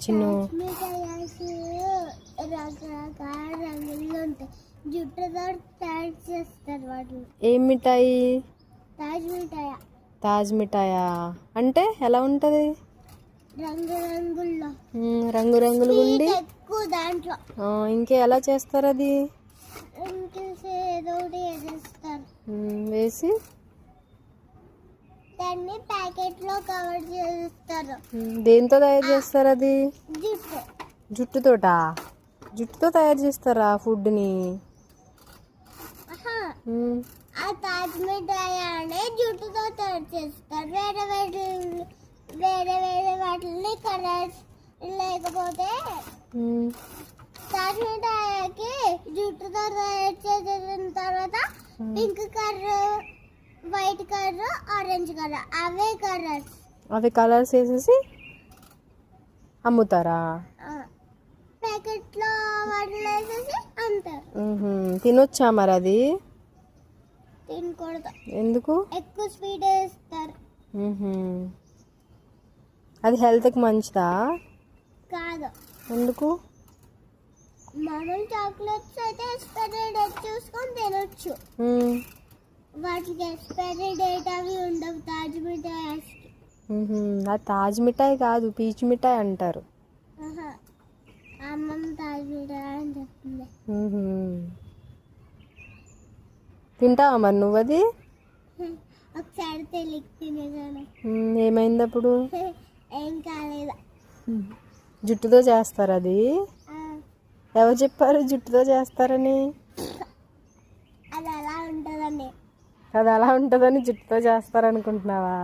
చిన్న రకరకాల రంగులు ఉంటాయి. జుట్టుతో తయారు చేస్తారు వాటిని. ఏం మిఠాయి? తాజ్ మిఠాయి. తాజ్ మిఠాయా అంటే ఎలా ఉంటది? రంగురంగుల్లో రంగురంగులుగా ఉండి ఎక్కువ దాంట్లో ఇంకే ఎలా చేస్తారు అది? ఏదో ఒకటి వేసేస్తారు. వేసి దాన్ని ప్యాకెట్ లో కవర్ చేస్తారు. దేంతో తయారు చేస్తారు అది? జుట్టు. జుట్టుతోటా? జుట్టుతో తయారు చేస్తారా ఫుడ్ ని? ఆ తాజ్ మిఠాయి అనే జుట్టుతో తయారు చేస్తారు. వేరే వేరే వేరే వేరే వాటిని కలర్స్ లేకపోతే తాజ్ మిఠాయికి జుట్టుతో తయారు చేసిన తర్వాత pink colour, white colour, orange colour అవి కలర్స్ వేసేసి అమ్ముతారా? ప్యాకెట్ లో వాటిలో వేసేసి అమ్ముతారు. తినొచ్చా మరి అది? తినకూడదు. ఎందుకు? ఎక్కువ స్వీట్ వేస్తారు. అది హెల్త్కి మంచిదా? కాదు. ఎందుకు? మామూలు చాక్లెట్స్ అయితే ఎక్స్పైరీ డేట్ చూసుకొని తినొచ్చు. వాటికి ఎక్స్పైరీ డేట్ అవి ఉండవు. తాజ్ మిఠాయి అది తాజ్ మిఠాయి కాదు, పీచు మిఠాయి అంటారు. అమ్మమ్మ తాజ్ మిఠాయి అని చెప్తుంది. తింటావా మరి నువ్వు అది? ఒకసారి తెలియక తినేసాను. ఏమైంది అప్పుడు? ఏం కాలేదు. జుట్టుతో చేస్తారు అది? ఎవరు చెప్పారు జుట్టుతో చేస్తారని? అది అలా ఉంటుందండి. అది అలా ఉంటుందని జుట్టుతో చేస్తారనుకుంటున్నావా?